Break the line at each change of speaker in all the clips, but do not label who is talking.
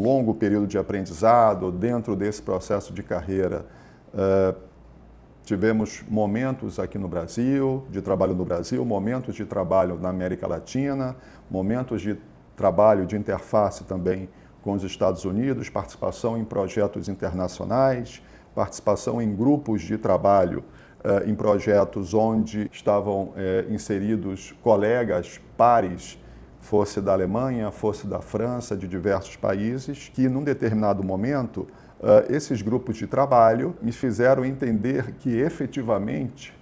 longo período de aprendizado. Dentro desse processo de carreira, tivemos momentos aqui no Brasil, de trabalho no Brasil, momentos de trabalho na América Latina, momentos de trabalho de interface também com os Estados Unidos, participação em projetos internacionais, participação em grupos de trabalho, em projetos onde estavam inseridos colegas, pares, fosse da Alemanha, fosse da França, de diversos países, que num determinado momento esses grupos de trabalho me fizeram entender que efetivamente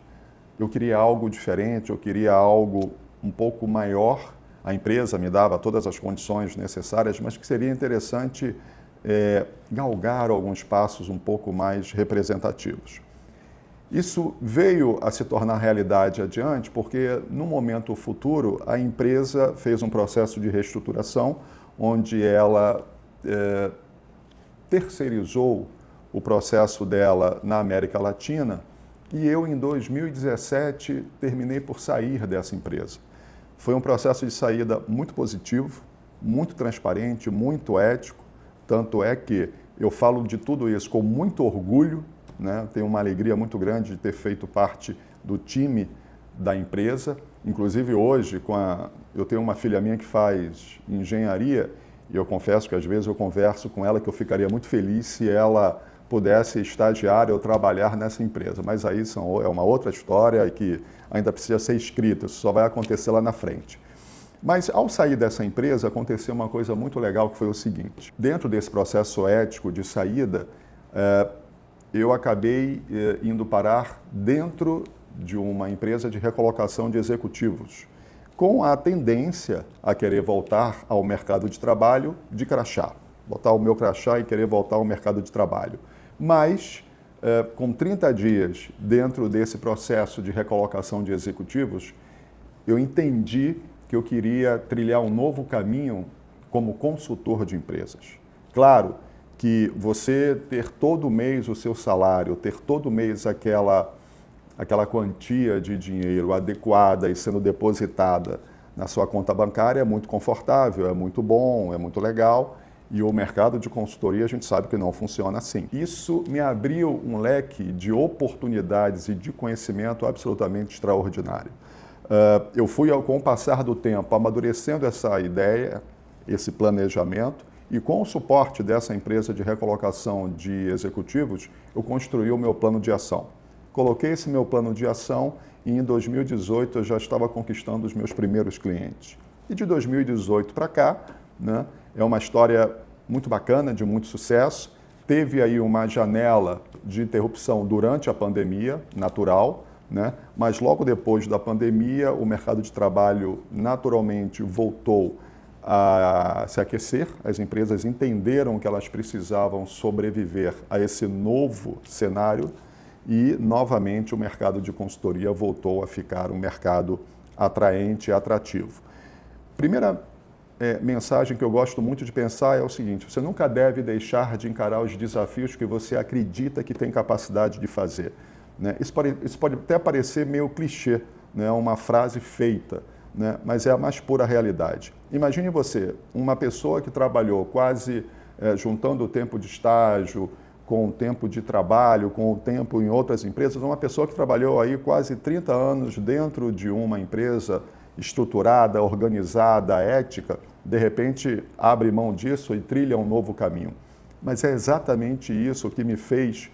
eu queria algo diferente, eu queria algo um pouco maior. A empresa me dava todas as condições necessárias, mas que seria interessante galgar alguns passos um pouco mais representativos. Isso veio a se tornar realidade adiante porque, no momento futuro, a empresa fez um processo de reestruturação onde ela terceirizou o processo dela na América Latina e eu, em 2017, terminei por sair dessa empresa. Foi um processo de saída muito positivo, muito transparente, muito ético, tanto é que eu falo de tudo isso com muito orgulho, né? Tenho uma alegria muito grande de ter feito parte do time da empresa. Inclusive hoje, eu tenho uma filha minha que faz engenharia e eu confesso que às vezes eu converso com ela que eu ficaria muito feliz se ela pudesse estagiar ou trabalhar nessa empresa. Mas aí é uma outra história que ainda precisa ser escrita, isso só vai acontecer lá na frente. Mas ao sair dessa empresa aconteceu uma coisa muito legal que foi o seguinte: dentro desse processo ético de saída, eu acabei indo parar dentro de uma empresa de recolocação de executivos, com a tendência a querer voltar ao mercado de trabalho de crachá, botar o meu crachá e querer voltar ao mercado de trabalho. Mas, com 30 dias dentro desse processo de recolocação de executivos, eu entendi que eu queria trilhar um novo caminho como consultor de empresas. Claro que você ter todo mês o seu salário, ter todo mês aquela quantia de dinheiro adequada e sendo depositada na sua conta bancária é muito confortável, é muito bom, é muito legal. E o mercado de consultoria a gente sabe que não funciona assim. Isso me abriu um leque de oportunidades e de conhecimento absolutamente extraordinário. Eu fui, com o passar do tempo, amadurecendo essa ideia, esse planejamento, e com o suporte dessa empresa de recolocação de executivos, eu construí o meu plano de ação. Coloquei esse meu plano de ação e em 2018 eu já estava conquistando os meus primeiros clientes. E de 2018 para cá, né, é uma história muito bacana, de muito sucesso. Teve aí uma janela de interrupção durante a pandemia, natural, né? Mas logo depois da pandemia, o mercado de trabalho naturalmente voltou a se aquecer. As empresas entenderam que elas precisavam sobreviver a esse novo cenário e, novamente, o mercado de consultoria voltou a ficar um mercado atraente e atrativo. Primeira mensagem que eu gosto muito de pensar é o seguinte: você nunca deve deixar de encarar os desafios que você acredita que tem capacidade de fazer. Né? Isso pode até parecer meio clichê, né? Uma frase feita, né? Mas é a mais pura realidade. Imagine você, uma pessoa que trabalhou quase juntando o tempo de estágio com o tempo de trabalho, com o tempo em outras empresas, uma pessoa que trabalhou aí quase 30 anos dentro de uma empresa estruturada, organizada, ética, de repente abre mão disso e trilha um novo caminho. Mas é exatamente isso que me fez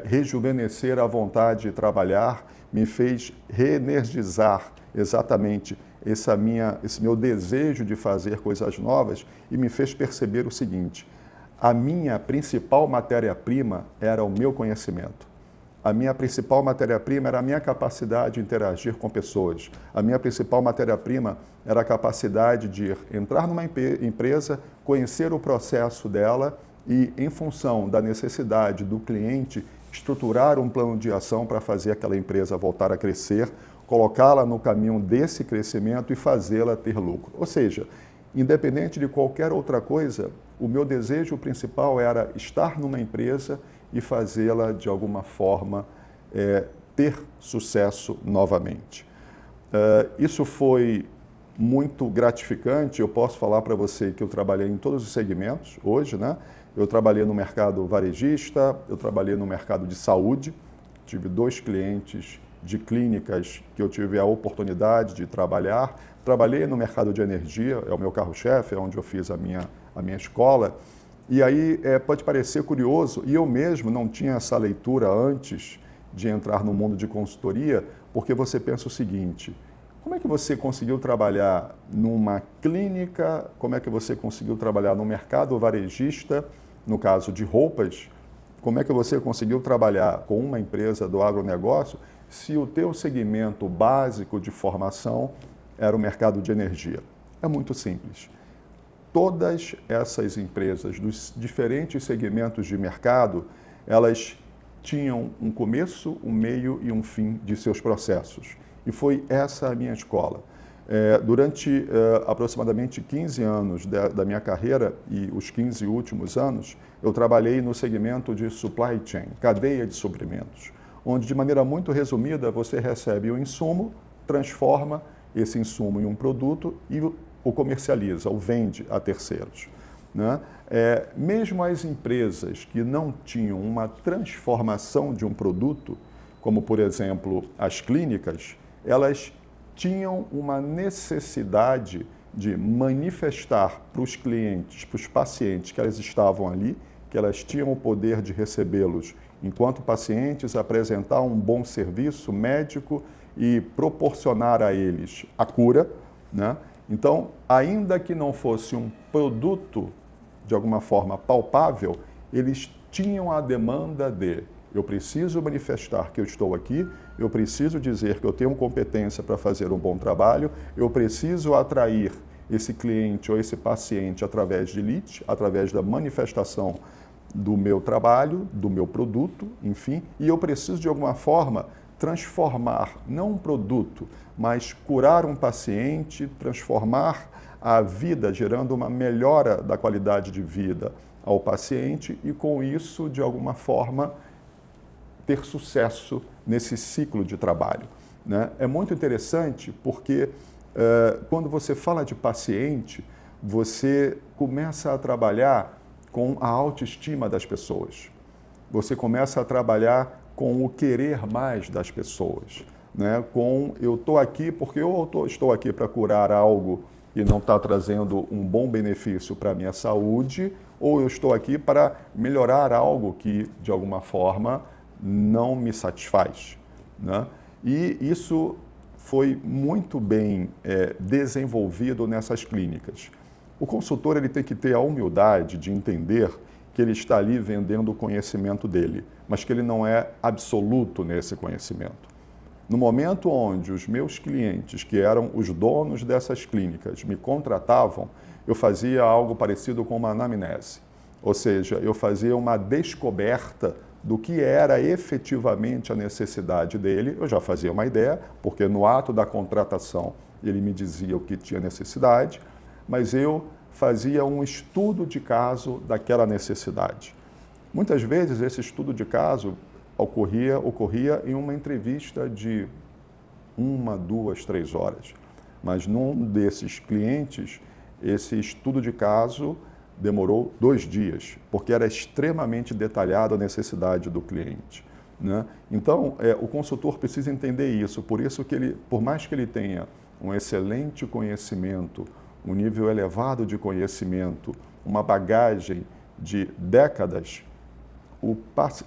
rejuvenescer a vontade de trabalhar, me fez reenergizar exatamente esse meu desejo de fazer coisas novas e me fez perceber o seguinte: a minha principal matéria-prima era o meu conhecimento. A minha principal matéria-prima era a minha capacidade de interagir com pessoas. A minha principal matéria-prima era a capacidade de entrar numa empresa, conhecer o processo dela e, em função da necessidade do cliente, estruturar um plano de ação para fazer aquela empresa voltar a crescer, colocá-la no caminho desse crescimento e fazê-la ter lucro. Ou seja, independente de qualquer outra coisa, o meu desejo principal era estar numa empresa e fazê-la, de alguma forma, ter sucesso novamente. Isso foi muito gratificante. Eu posso falar para você que eu trabalhei em todos os segmentos hoje, né? Eu trabalhei no mercado varejista, eu trabalhei no mercado de saúde, tive 2 clientes de clínicas que eu tive a oportunidade de trabalhar. Trabalhei no mercado de energia, é o meu carro-chefe, é onde eu fiz a minha escola. E aí pode parecer curioso, e eu mesmo não tinha essa leitura antes de entrar no mundo de consultoria, porque você pensa o seguinte: como é que você conseguiu trabalhar numa clínica, como é que você conseguiu trabalhar no mercado varejista, no caso de roupas, como é que você conseguiu trabalhar com uma empresa do agronegócio, se o teu segmento básico de formação era o mercado de energia? É muito simples. Todas essas empresas dos diferentes segmentos de mercado, elas tinham um começo, um meio e um fim de seus processos. E foi essa a minha escola. Durante aproximadamente 15 anos da minha carreira e os 15 últimos anos, eu trabalhei no segmento de supply chain, cadeia de suprimentos, onde de maneira muito resumida você recebe o insumo, transforma esse insumo em um produto e o comercializa, o vende a terceiros, né? Mesmo as empresas que não tinham uma transformação de um produto, como por exemplo as clínicas, elas tinham uma necessidade de manifestar para os clientes, para os pacientes que elas estavam ali, que elas tinham o poder de recebê-los enquanto pacientes, apresentar um bom serviço médico e proporcionar a eles a cura, né? Então, ainda que não fosse um produto de alguma forma palpável, eles tinham a demanda de: eu preciso manifestar que eu estou aqui, eu preciso dizer que eu tenho competência para fazer um bom trabalho, eu preciso atrair esse cliente ou esse paciente através de lead, através da manifestação do meu trabalho, do meu produto, enfim, e eu preciso de alguma forma transformar, não um produto, mas curar um paciente, transformar a vida, gerando uma melhora da qualidade de vida ao paciente e, com isso, de alguma forma, ter sucesso nesse ciclo de trabalho, né? É muito interessante porque quando você fala de paciente, você começa a trabalhar com a autoestima das pessoas. Você começa a trabalhar com o querer mais das pessoas, né? Com eu estou aqui porque eu estou aqui para curar algo e não está trazendo um bom benefício para a minha saúde, ou eu estou aqui para melhorar algo que, de alguma forma, não me satisfaz, né? E isso foi muito bem desenvolvido nessas clínicas. O consultor ele tem que ter a humildade de entender que ele está ali vendendo o conhecimento dele, mas que ele não é absoluto nesse conhecimento. No momento onde os meus clientes, que eram os donos dessas clínicas, me contratavam, eu fazia algo parecido com uma anamnese, ou seja, eu fazia uma descoberta do que era efetivamente a necessidade dele. Eu já fazia uma ideia, porque no ato da contratação ele me dizia o que tinha necessidade, mas eu fazia um estudo de caso daquela necessidade. Muitas vezes esse estudo de caso ocorria em uma entrevista de 1, 2, 3 horas, mas num desses clientes, esse estudo de caso demorou 2 dias, porque era extremamente detalhada a necessidade do cliente, né? Então, o consultor precisa entender isso, por isso que ele, por mais que ele tenha um excelente conhecimento, um nível elevado de conhecimento, uma bagagem de décadas,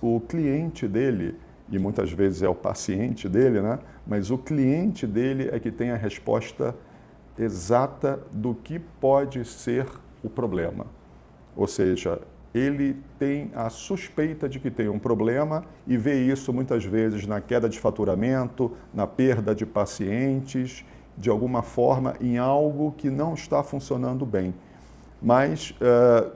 o cliente dele, e muitas vezes é o paciente dele, né? Mas o cliente dele é que tem a resposta exata do que pode ser o problema. Ou seja, ele tem a suspeita de que tem um problema e vê isso muitas vezes na queda de faturamento, na perda de pacientes, de alguma forma em algo que não está funcionando bem. Mas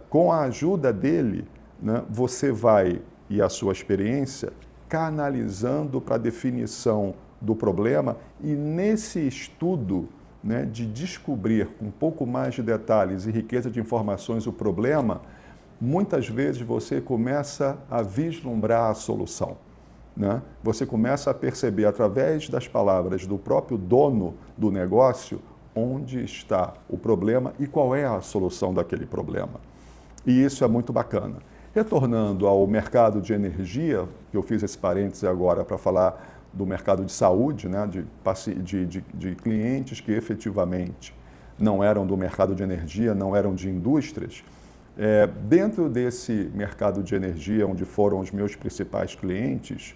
com a ajuda dele, né, você vai, e a sua experiência, canalizando para a definição do problema, e nesse estudo, né, de descobrir com um pouco mais de detalhes e riqueza de informações o problema, muitas vezes você começa a vislumbrar a solução, né? Você começa a perceber através das palavras do próprio dono do negócio onde está o problema e qual é a solução daquele problema. E isso é muito bacana. Retornando ao mercado de energia, que eu fiz esse parêntese agora para falar do mercado de saúde, né, de clientes que efetivamente não eram do mercado de energia, não eram de indústrias. Dentro desse mercado de energia, onde foram os meus principais clientes,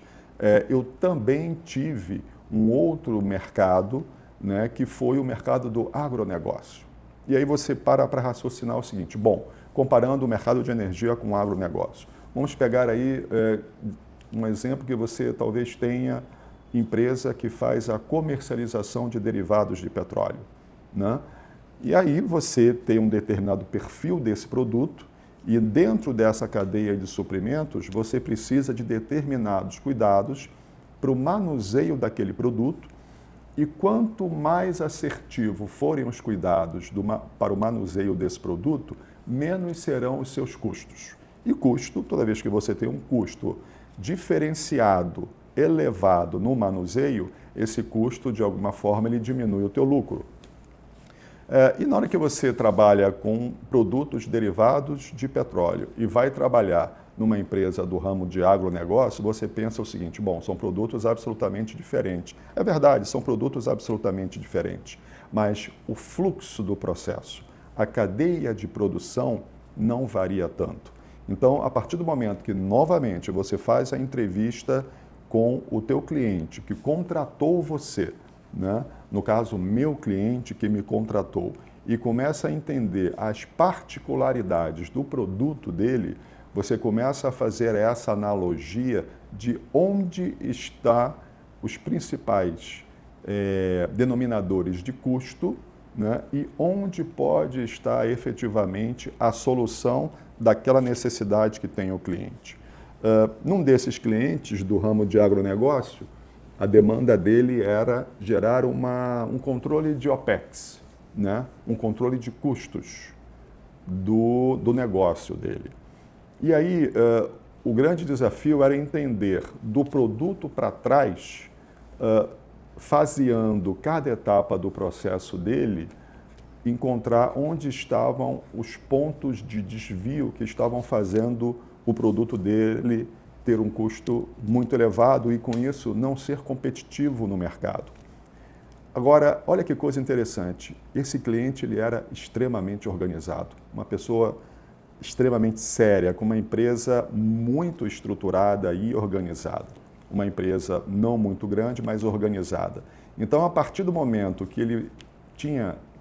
eu também tive um outro mercado, né, que foi o mercado do agronegócio. E aí você para raciocinar o seguinte, bom, comparando o mercado de energia com o agronegócio. Vamos pegar aí um exemplo que você talvez tenha empresa que faz a comercialização de derivados de petróleo, né? E aí você tem um determinado perfil desse produto e dentro dessa cadeia de suprimentos você precisa de determinados cuidados para o manuseio daquele produto e quanto mais assertivo forem os cuidados para o manuseio desse produto, menos serão os seus custos. E custo, toda vez que você tem um custo diferenciado, elevado no manuseio, esse custo, de alguma forma, ele diminui o teu lucro. E na hora que você trabalha com produtos derivados de petróleo e vai trabalhar numa empresa do ramo de agronegócio, você pensa o seguinte, bom, são produtos absolutamente diferentes. É verdade, são produtos absolutamente diferentes, mas o fluxo do processo, a cadeia de produção não varia tanto. Então, a partir do momento que, novamente, você faz a entrevista com o teu cliente que contratou você, né? No caso, meu cliente que me contratou, e começa a entender as particularidades do produto dele, você começa a fazer essa analogia de onde estão os principais denominadores de custo, né? E onde pode estar efetivamente a solução daquela necessidade que tem o cliente. Num desses clientes do ramo de agronegócio, a demanda dele era gerar um controle de OPEX, né? Um controle de custos do negócio dele. E aí, o grande desafio era entender do produto para trás, faseando cada etapa do processo dele, encontrar onde estavam os pontos de desvio que estavam fazendo o produto dele ter um custo muito elevado e, com isso, não ser competitivo no mercado. Agora, olha que coisa interessante. Esse cliente ele era extremamente organizado, uma pessoa extremamente séria, com uma empresa muito estruturada e organizada. Uma empresa não muito grande, mas organizada. Então, a partir do momento que ele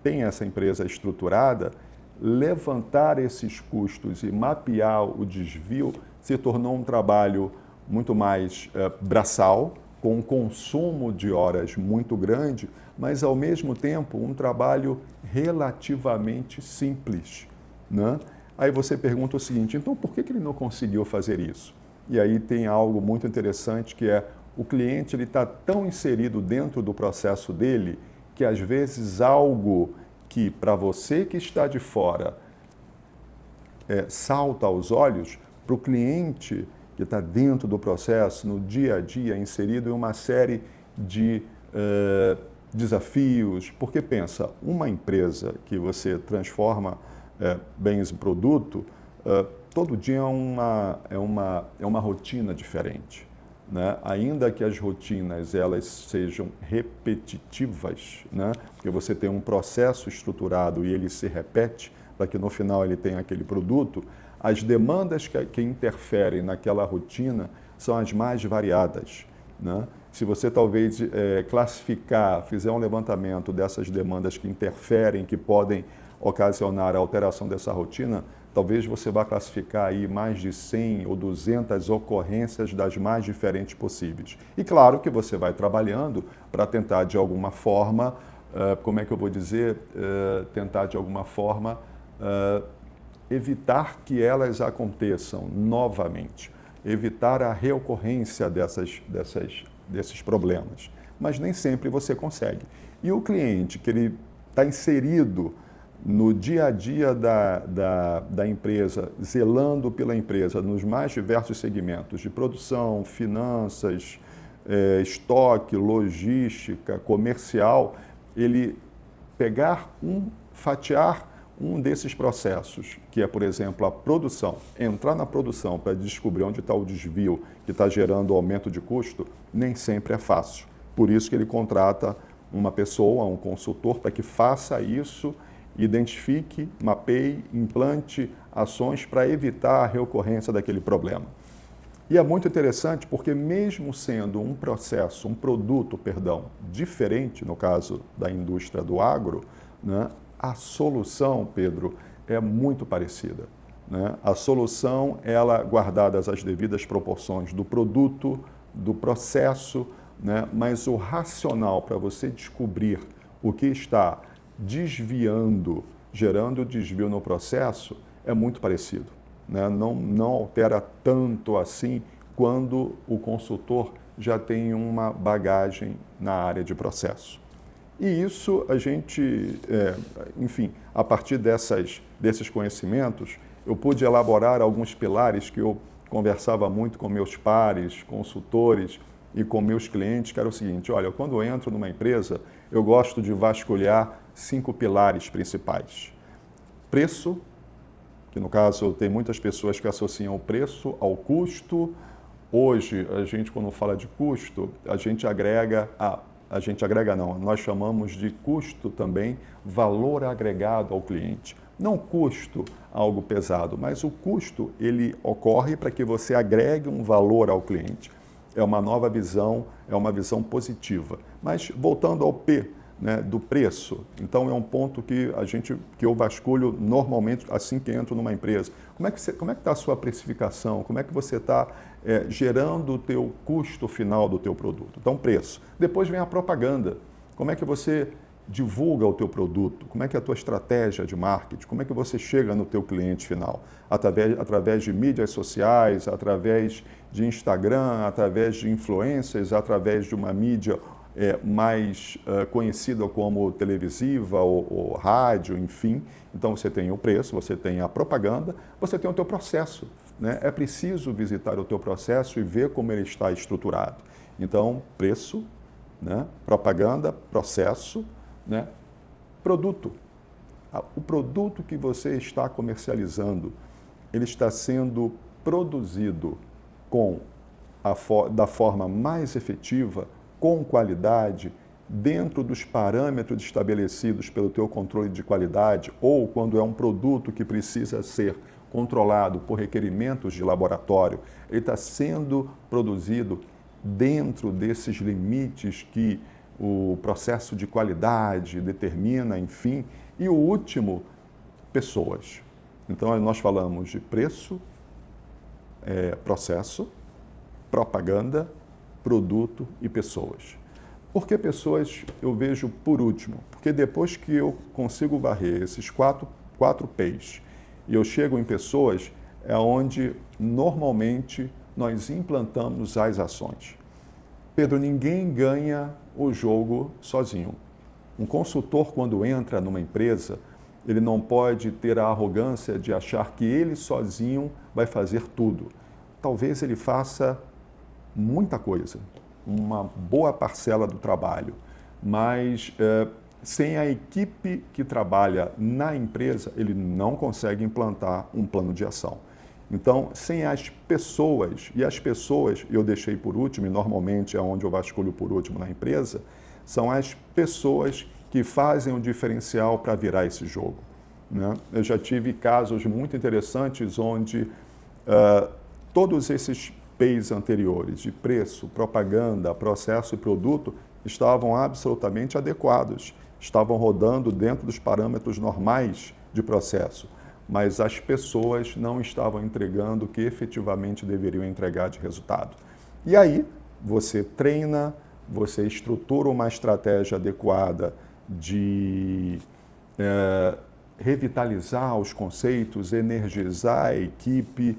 tem essa empresa estruturada, levantar esses custos e mapear o desvio se tornou um trabalho muito mais braçal, com um consumo de horas muito grande, mas ao mesmo tempo um trabalho relativamente simples, né? Aí você pergunta o seguinte, então por que ele não conseguiu fazer isso? E aí tem algo muito interessante que é o cliente ele está tão inserido dentro do processo dele que às vezes algo que para você que está de fora salta aos olhos, para o cliente que está dentro do processo, no dia a dia, inserido em uma série de desafios. Porque pensa, uma empresa que você transforma bens em produto, todo dia é uma rotina diferente, né? Ainda que as rotinas elas sejam repetitivas, né? Porque você tem um processo estruturado e ele se repete para que no final ele tenha aquele produto, as demandas que interferem naquela rotina são as mais variadas, né? Se você talvez fizer um levantamento dessas demandas que interferem, que podem ocasionar a alteração dessa rotina, talvez você vá classificar aí mais de 100 ou 200 ocorrências das mais diferentes possíveis. E claro que você vai trabalhando para tentar de alguma forma, tentar de alguma forma evitar que elas aconteçam novamente, evitar a reocorrência desses problemas. Mas nem sempre você consegue. E o cliente que ele está inserido no dia a dia da empresa, zelando pela empresa nos mais diversos segmentos de produção, finanças, estoque, logística, comercial, ele fatiar um desses processos, que é, por exemplo, a produção, entrar na produção para descobrir onde está o desvio que está gerando aumento de custo, nem sempre é fácil. Por isso que ele contrata uma pessoa, um consultor, para que faça isso, identifique, mapeie, implante ações para evitar a reocorrência daquele problema. E é muito interessante porque mesmo sendo um processo, um produto, perdão, diferente, no caso da indústria do agro, né, a solução, Pedro, é muito parecida. Né? A solução, ela guardadas as devidas proporções do produto, do processo, né? Mas o racional para você descobrir o que está desviando, gerando desvio no processo, é muito parecido. Né? Não altera tanto assim quando o consultor já tem uma bagagem na área de processo. E isso a gente, enfim, a partir desses conhecimentos, eu pude elaborar alguns pilares que eu conversava muito com meus pares, consultores e com meus clientes, que era o seguinte: olha, quando eu entro numa empresa, eu gosto de vasculhar 5 pilares principais. Preço, que no caso tem muitas pessoas que associam o preço ao custo. Hoje, a gente quando fala de custo, nós chamamos de custo também valor agregado ao cliente. Não custo algo pesado, mas o custo ele ocorre para que você agregue um valor ao cliente. É uma nova visão, é uma visão positiva. Mas voltando ao P, né, do preço, então é um ponto que eu vasculho normalmente assim que entro numa empresa. Como é que está a sua precificação? Como é que você está gerando o teu custo final do teu produto? Então, preço. Depois vem a propaganda. Como é que você divulga o teu produto? Como é que é a tua estratégia de marketing? Como é que você chega no teu cliente final? Através de mídias sociais, através de Instagram, através de influencers, através de uma mídia mais conhecida como televisiva ou rádio, enfim. Então você tem o preço, você tem a propaganda, você tem o teu processo. Né? É preciso visitar o teu processo e ver como ele está estruturado. Então, preço, né? Propaganda, processo, né? Produto. O produto que você está comercializando, ele está sendo produzido da forma mais efetiva, com qualidade, dentro dos parâmetros estabelecidos pelo teu controle de qualidade, ou quando é um produto que precisa ser controlado por requerimentos de laboratório, ele está sendo produzido dentro desses limites que o processo de qualidade determina, enfim. E o último, pessoas. Então, nós falamos de preço, processo, propaganda, produto e pessoas. Por que pessoas eu vejo por último? Porque depois que eu consigo varrer esses quatro P's e eu chego em pessoas, é onde normalmente nós implantamos as ações. Pedro, ninguém ganha o jogo sozinho. Um consultor, quando entra numa empresa, ele não pode ter a arrogância de achar que ele sozinho vai fazer tudo. Talvez ele faça muita coisa, uma boa parcela do trabalho, mas sem a equipe que trabalha na empresa, ele não consegue implantar um plano de ação. Então, sem as pessoas, e as pessoas eu deixei por último, e normalmente é onde eu vasculho por último na empresa, são as pessoas que fazem o diferencial para virar esse jogo. Né? Eu já tive casos muito interessantes onde todos esses P's anteriores, de preço, propaganda, processo e produto, estavam absolutamente adequados, estavam rodando dentro dos parâmetros normais de processo, mas as pessoas não estavam entregando o que efetivamente deveriam entregar de resultado. E aí, você treina, você estrutura uma estratégia adequada de revitalizar os conceitos, energizar a equipe,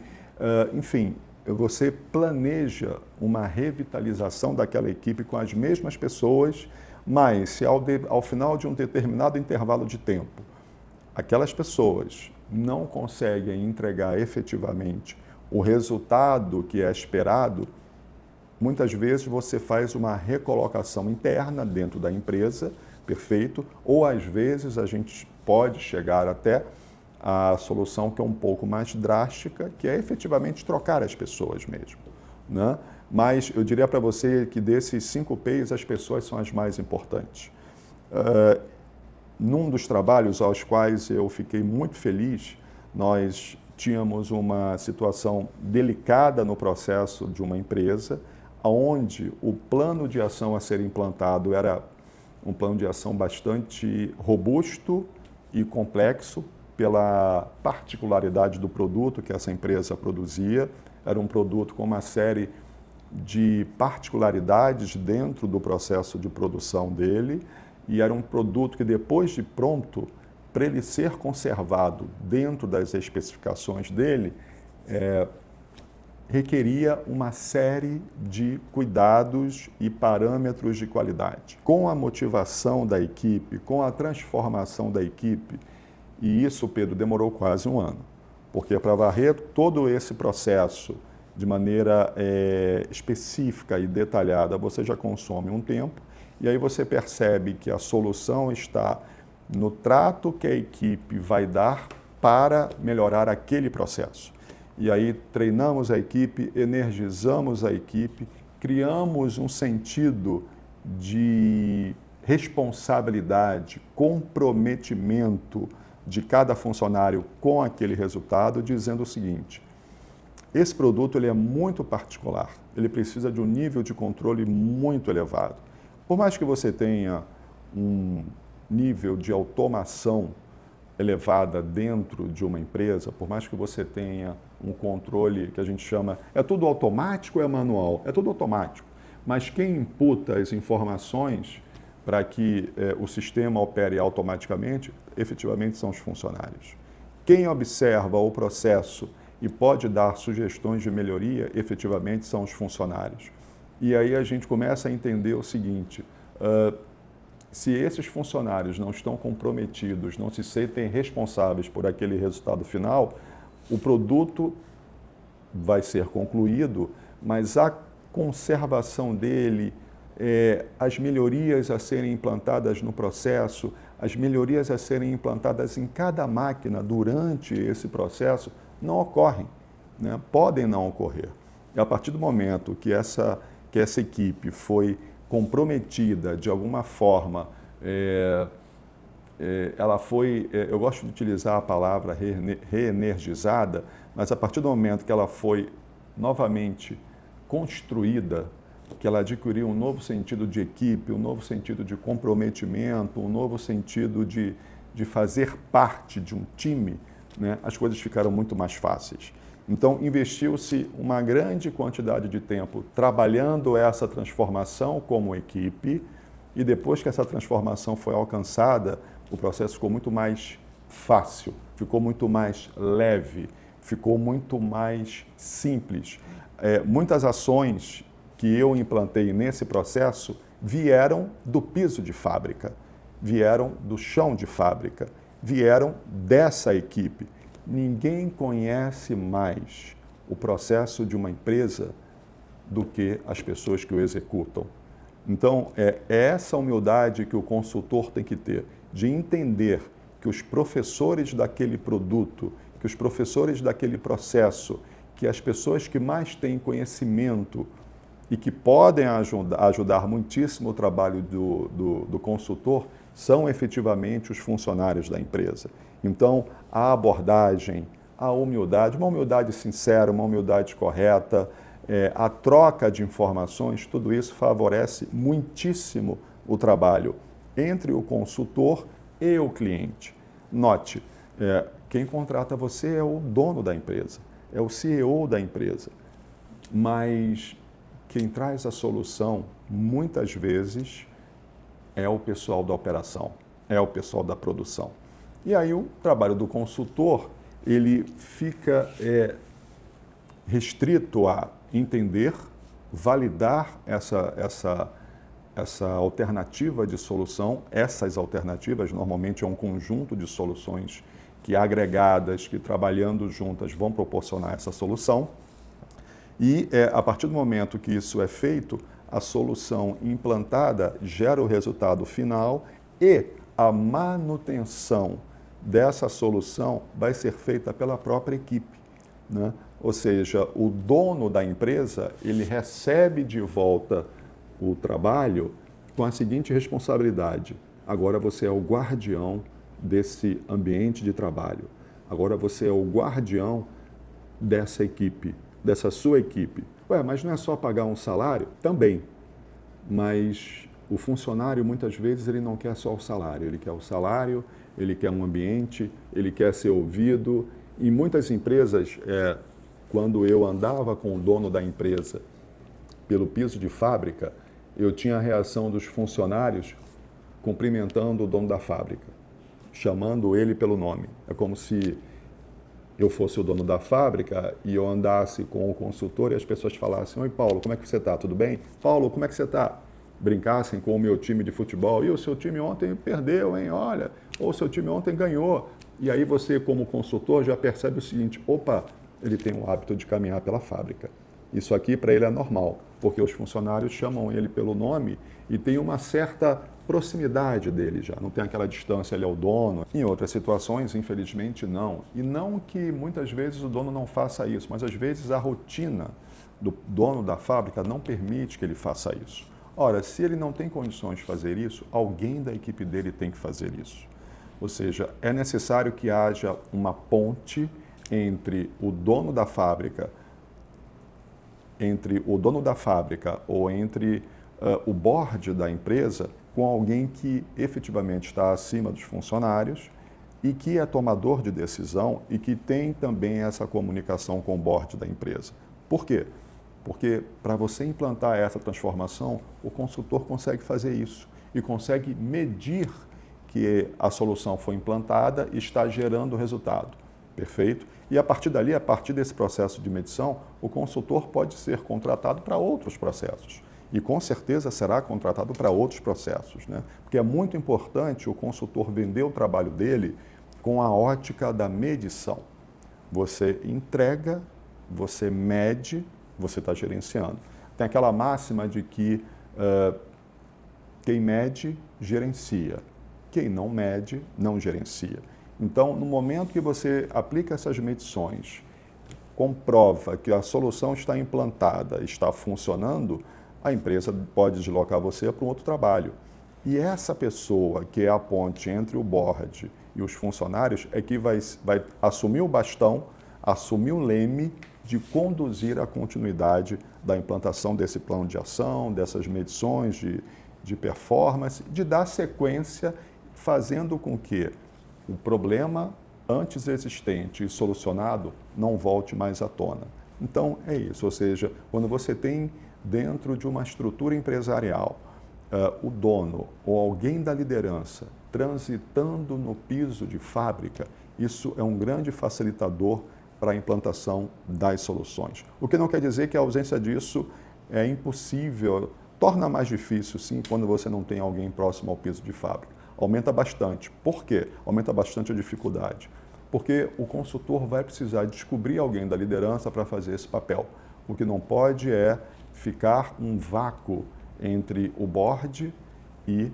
enfim, você planeja uma revitalização daquela equipe com as mesmas pessoas, mas se ao final de um determinado intervalo de tempo, aquelas pessoas não conseguem entregar efetivamente o resultado que é esperado, muitas vezes você faz uma recolocação interna dentro da empresa, perfeito, ou às vezes a gente pode chegar até a solução que é um pouco mais drástica, que é efetivamente trocar as pessoas mesmo, né? Mas eu diria para você que desses 5 P's, as pessoas são as mais importantes. Num dos trabalhos aos quais eu fiquei muito feliz, nós tínhamos uma situação delicada no processo de uma empresa, onde o plano de ação a ser implantado era um plano de ação bastante robusto e complexo, pela particularidade do produto que essa empresa produzia. Era um produto com uma série de particularidades dentro do processo de produção dele, e era um produto que, depois de pronto, para ele ser conservado dentro das especificações dele, requeria uma série de cuidados e parâmetros de qualidade. Com a motivação da equipe, com a transformação da equipe, e isso, Pedro, demorou quase um ano, porque para varrer todo esse processo de maneira específica e detalhada, você já consome um tempo, e aí você percebe que a solução está no trato que a equipe vai dar para melhorar aquele processo. E aí treinamos a equipe, energizamos a equipe, criamos um sentido de responsabilidade, comprometimento de cada funcionário com aquele resultado, dizendo o seguinte: esse produto ele é muito particular, ele precisa de um nível de controle muito elevado. Por mais que você tenha um nível de automação elevada dentro de uma empresa, por mais que você tenha um controle que a gente chama, é tudo automático ou é manual? É tudo automático. Mas quem imputa as informações para que o sistema opere automaticamente, efetivamente são os funcionários. Quem observa o processo e pode dar sugestões de melhoria, efetivamente são os funcionários. E aí a gente começa a entender o seguinte: se esses funcionários não estão comprometidos, não se sentem responsáveis por aquele resultado final, o produto vai ser concluído, mas a conservação dele, as melhorias a serem implantadas no processo, as melhorias a serem implantadas em cada máquina durante esse processo, não ocorrem, né? Podem não ocorrer. E a partir do momento que essa equipe foi comprometida de alguma forma, ela foi, eu gosto de utilizar a palavra reenergizada, mas a partir do momento que ela foi novamente construída, que ela adquiriu um novo sentido de equipe, um novo sentido de comprometimento, um novo sentido de fazer parte de um time, né, as coisas ficaram muito mais fáceis. Então, investiu-se uma grande quantidade de tempo trabalhando essa transformação como equipe, e depois que essa transformação foi alcançada, o processo ficou muito mais fácil, ficou muito mais leve, ficou muito mais simples. Muitas ações que eu implantei nesse processo vieram do piso de fábrica, vieram do chão de fábrica, vieram dessa equipe. Ninguém conhece mais o processo de uma empresa do que as pessoas que o executam. Então, é essa humildade que o consultor tem que ter, de entender que os professores daquele produto, que os professores daquele processo, que as pessoas que mais têm conhecimento e que podem ajudar muitíssimo o trabalho do consultor, são efetivamente os funcionários da empresa. Então, a abordagem, a humildade, uma humildade sincera, uma humildade correta, a troca de informações, tudo isso favorece muitíssimo o trabalho entre o consultor e o cliente. Note, quem contrata você é o dono da empresa, é o CEO da empresa, mas quem traz a solução, muitas vezes, é o pessoal da operação, é o pessoal da produção. E aí o trabalho do consultor, ele fica restrito a entender, validar essa alternativa de solução. Essas alternativas, normalmente, é um conjunto de soluções que, agregadas, que trabalhando juntas, vão proporcionar essa solução. E a partir do momento que isso é feito, a solução implantada gera o resultado final E a manutenção dessa solução vai ser feita pela própria equipe, né? Ou seja, o dono da empresa, ele recebe de volta o trabalho com a seguinte responsabilidade: agora você é o guardião desse ambiente de trabalho, agora você é o guardião dessa equipe, dessa sua equipe. Ué, mas não é só pagar um salário? Também, mas o funcionário, muitas vezes, ele não quer só o salário, ele quer o salário, ele quer um ambiente, ele quer ser ouvido. Em muitas empresas, quando eu andava com o dono da empresa pelo piso de fábrica, eu tinha a reação dos funcionários cumprimentando o dono da fábrica, chamando ele pelo nome. É como se eu fosse o dono da fábrica e eu andasse com o consultor e as pessoas falassem: oi, Paulo, como é que você está? Tudo bem? Paulo, como é que você está? Brincassem com o meu time de futebol. E o seu time ontem perdeu, hein? Olha, ou o seu time ontem ganhou. E aí você, como consultor, já percebe o seguinte: opa, ele tem o hábito de caminhar pela fábrica. Isso aqui para ele é normal, porque os funcionários chamam ele pelo nome e tem uma certa proximidade dele já, não tem aquela distância, ele é o dono. Em outras situações, infelizmente, não. E não que muitas vezes o dono não faça isso, mas às vezes a rotina do dono da fábrica não permite que ele faça isso. Ora, se ele não tem condições de fazer isso, alguém da equipe dele tem que fazer isso. Ou seja, é necessário que haja uma ponte entre o dono da fábrica, ou entre o board da empresa, com alguém que efetivamente está acima dos funcionários e que é tomador de decisão e que tem também essa comunicação com o board da empresa. Por quê? Porque para você implantar essa transformação, o consultor consegue fazer isso e consegue medir que a solução foi implantada e está gerando resultado. Perfeito? E a partir dali, a partir desse processo de medição, o consultor pode ser contratado para outros processos. E com certeza será contratado para outros processos, né? Porque é muito importante o consultor vender o trabalho dele com a ótica da medição. Você entrega, você mede, você está gerenciando. Tem aquela máxima de que quem mede, gerencia. Quem não mede, não gerencia. Então, no momento que você aplica essas medições, comprova que a solução está implantada, está funcionando, a empresa pode deslocar você para um outro trabalho. E essa pessoa, que é a ponte entre o board e os funcionários, é que vai assumir o bastão, assumir o leme de conduzir a continuidade da implantação desse plano de ação, dessas medições de performance, de dar sequência, fazendo com que o problema antes existente e solucionado não volte mais à tona. Então, é isso. Ou seja, quando você tem dentro de uma estrutura empresarial o dono ou alguém da liderança transitando no piso de fábrica, isso é um grande facilitador para a implantação das soluções. O que não quer dizer que a ausência disso é impossível, torna mais difícil, sim, quando você não tem alguém próximo ao piso de fábrica. Aumenta bastante. Por quê? Aumenta bastante a dificuldade. Porque o consultor vai precisar descobrir alguém da liderança para fazer esse papel. O que não pode é ficar um vácuo entre o board e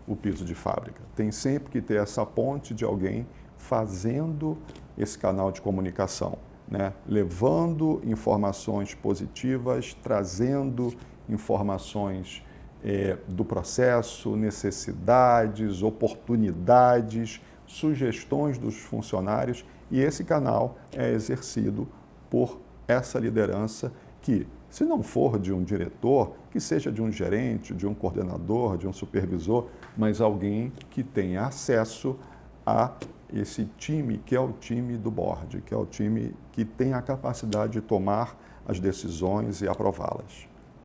o piso de fábrica. Tem sempre que ter essa ponte de alguém fazendo esse canal de comunicação, né? Levando informações positivas, trazendo informações do processo, necessidades, oportunidades, sugestões dos funcionários, e esse canal é exercido por essa liderança que, se não for de um diretor, que seja de um gerente, de um coordenador, de um supervisor, mas alguém que tenha acesso a esse time, que é o time do board, que é o time que tem a capacidade de tomar as decisões e aprová-las.